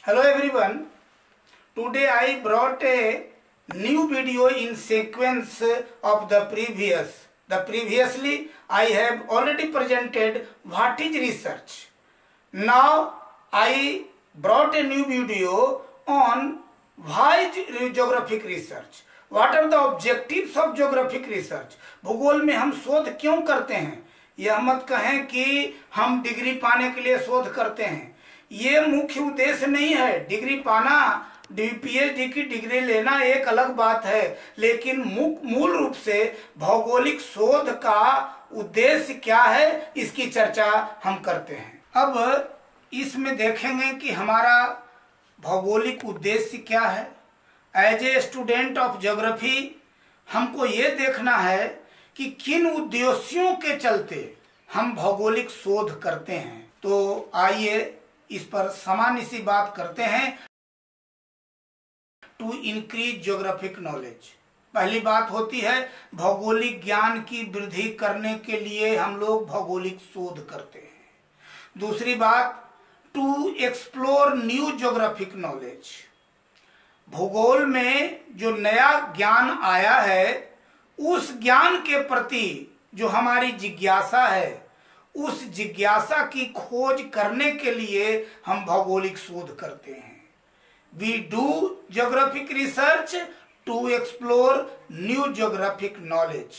Hello everyone. Today I brought a new video in sequence of the previous. Previously I have already presented what is research. Now I brought a new video on why geographic research. What are the objectives of geographic research? भूगोल में हम शोध क्यों करते हैं? यह मत कहें कि हम डिग्री पाने के लिए शोध करते हैं। ये मुख्य उद्देश्य नहीं है। डिग्री पाना, पीएचडी की डिग्री लेना एक अलग बात है, लेकिन मूल रूप से भौगोलिक शोध का उद्देश्य क्या है, इसकी चर्चा हम करते हैं। अब इसमें देखेंगे कि हमारा भौगोलिक उद्देश्य क्या है। As a student of geography हमको ये देखना है कि किन उद्देश्यों के चलते हम भौगोलिक शोध करते हैं। तो आइए इस पर सामान्य सी बात करते हैं। टू इंक्रीज ज्योग्राफिक नॉलेज, पहली बात होती है भौगोलिक ज्ञान की वृद्धि करने के लिए हम लोग भौगोलिक शोध करते हैं। दूसरी बात, to explore new geographic knowledge, भूगोल में जो नया ज्ञान आया है उस ज्ञान के प्रति जो हमारी जिज्ञासा है, उस जिज्ञासा की खोज करने के लिए हम भौगोलिक शोध करते हैं। We do geographic research to explore new geographic knowledge.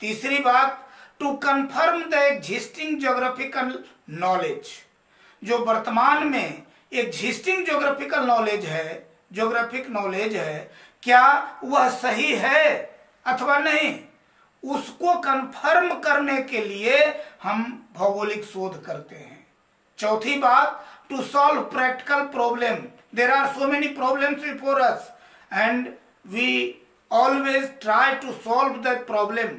तीसरी बात, to confirm the existing geographical knowledge, जो वर्तमान में एग्जिस्टिंग ज्योग्राफिकल नॉलेज है, क्या वह सही है अथवा नहीं, उसको कंफर्म करने के लिए हम भौगोलिक शोध करते हैं। चौथी बात, to solve practical problem. There are so many problems before us and we always try to solve the problem.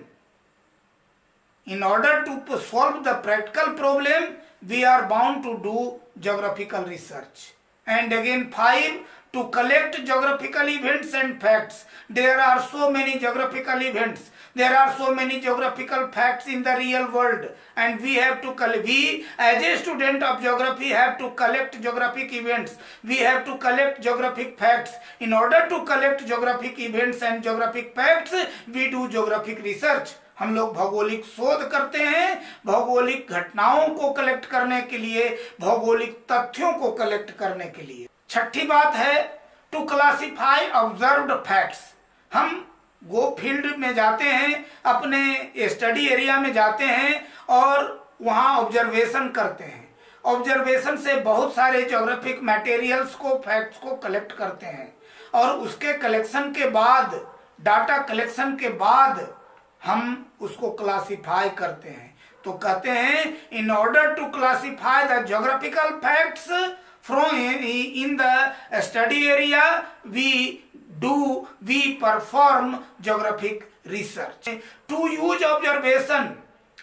In order to solve the practical problem, we are bound to do geographical research. And again, 5, to collect geographical events and facts. There are so many geographical events. There are so many geographical facts in the real world, and we have to we as a student of geography have to collect geographic events. We have to collect geographic facts. In order to collect geographic events and geographic facts, we do geographic research. हम लोग भौगोलिक शोध करते हैं भौगोलिक घटनाओं को collect करने के लिए, भौगोलिक तथ्यों को कलेक्ट करने के लिए। छठी बात है, टू क्लासिफाई ऑब्जर्व्ड फैक्ट्स। हम गो फील्ड में जाते हैं, अपने स्टडी एरिया में जाते हैं और वहां ऑब्जर्वेशन करते हैं। ऑब्जर्वेशन से बहुत सारे ज्योग्राफिक मटेरियल्स को, फैक्ट्स को कलेक्ट करते हैं और उसके कलेक्शन के बाद, डाटा कलेक्शन के बाद हम उसको क्लासिफाई करते हैं। तो कहते हैं in order to classify the geographical facts from in the study area we perform geographic research. To use observation,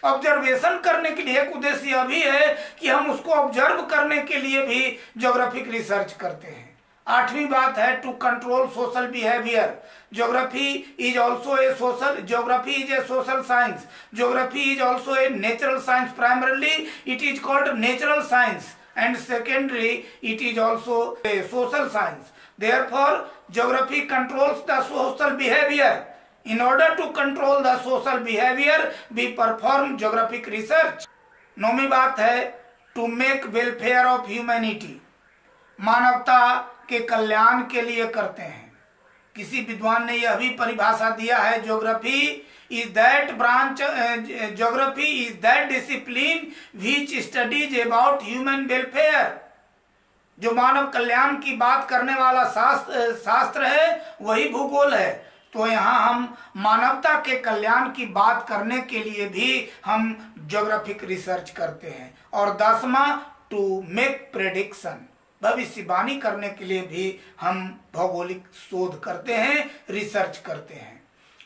observation करने के लिए एक उद्देश्य यह भी है कि हम उसको ऑब्जर्व करने के लिए भी ज्योग्राफिक रिसर्च करते हैं। आठवीं बात है, to control social behaviour. Geography is also a social, geography is a social science, geography is also a natural science. Primarily it is called natural science and secondly it is also a social science. Therefore geography controls the social behavior. In order to control the social behavior we perform geographic research. नौवीं बात है, to make welfare of humanity, मानवता के कल्याण के लिए करते हैं। किसी विद्वान ने यह भी परिभाषा दिया है, geography is that branch, geography is that discipline which studies about human welfare. जो मानव कल्याण की बात करने वाला शास्त्र है वही भूगोल है। तो यहाँ हम मानवता के कल्याण की बात करने के लिए भी हम ज्योग्राफिक रिसर्च करते हैं। और 10वां, टू मेक प्रेडिक्शन, भविष्यवाणी करने के लिए भी हम भौगोलिक शोध करते हैं, रिसर्च करते हैं।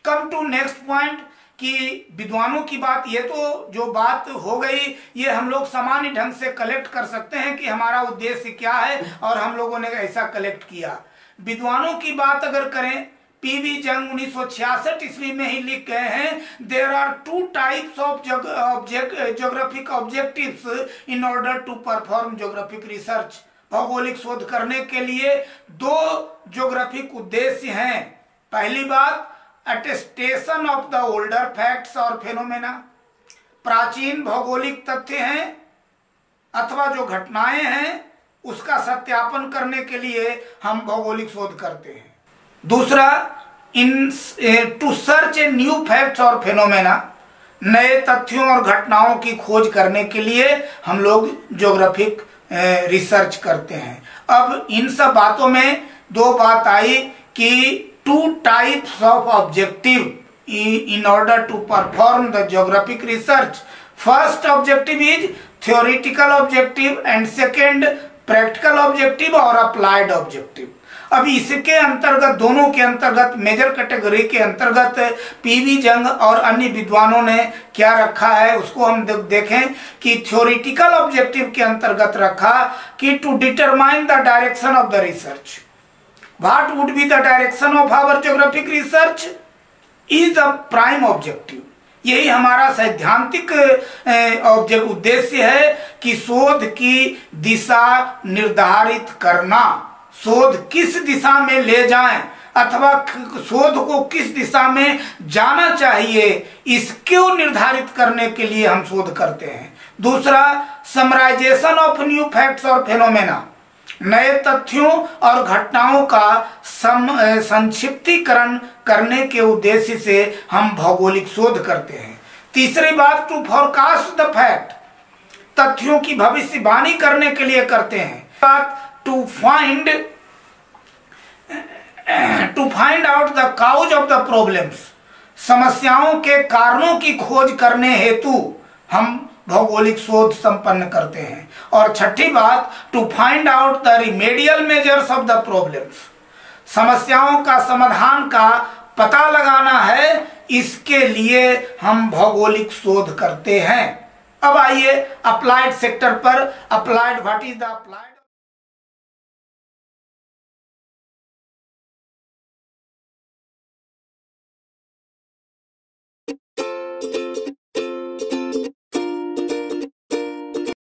कम टू नेक्स्ट पॉइंट कि विद्वानों की बात, ये तो जो बात हो गई ये हम लोग सामान्य ढंग से कलेक्ट कर सकते हैं कि हमारा उद्देश्य क्या है और हम लोगों ने ऐसा कलेक्ट किया। विद्वानों की बात अगर करें, पीवी जंग 1966 ईस्वी में ही लिख गए हैं, there are 2 types of geographic objectives in order to perform geographic research. भौगोलिक शोध करने के लिए दो ज्योग्राफिक उद्देश्य हैं। पहली बात, attestation of the older facts और फेनोमेना, प्राचीन भौगोलिक तथ्य हैं अथवा जो घटनाएं हैं उसका सत्यापन करने के लिए हम भौगोलिक शोध करते हैं। दूसरा, to search a new facts और फेनोमेना, नए तथ्यों और घटनाओं की खोज करने के लिए हम लोग ज्योग्राफिक रिसर्च करते हैं। अब इन सब बातों में दो बात आई कि two types of objective in order to perform the geographic research. First objective is theoretical objective and second practical objective और applied objective. अब इसके अंतर्गत, दोनों के अंतर्गत, मेजर कैटेगरी के अंतर्गत पीवी जंग और अन्य विद्वानों ने क्या रखा है उसको हम देखें कि थ्योरेटिकल ऑब्जेक्टिव के अंतर्गत रखा कि to determine the direction of the research. What would be the direction of our geographic research is the prime objective. यही हमारा सैद्धांतिक उद्देश्य है कि शोध की दिशा निर्धारित करना, शोध किस दिशा में ले जाएं अथवा शोध को किस दिशा में जाना चाहिए इसको निर्धारित करने के लिए हम शोध करते हैं। दूसरा, समराइजेशन ऑफ न्यू फैक्ट्स और फेनोमेना, नए तथ्यों और घटनाओं का संक्षिप्तीकरण करने के उद्देश्य से हम भौगोलिक शोध करते हैं। तीसरी बात, टू फोरकास्ट द फैक्ट, तथ्यों की भविष्यवाणी करने के लिए करते हैं। बात, to find out the cause of the problems, समस्याओं के कारणों की खोज करने हेतु हम भौगोलिक शोध संपन्न करते हैं। और छठी बात, to find out the remedial measures of the problems, समस्याओं का समाधान का पता लगाना है, इसके लिए हम भौगोलिक शोध करते हैं। अब आइए अप्लाइड सेक्टर पर। Applied, what is the applied?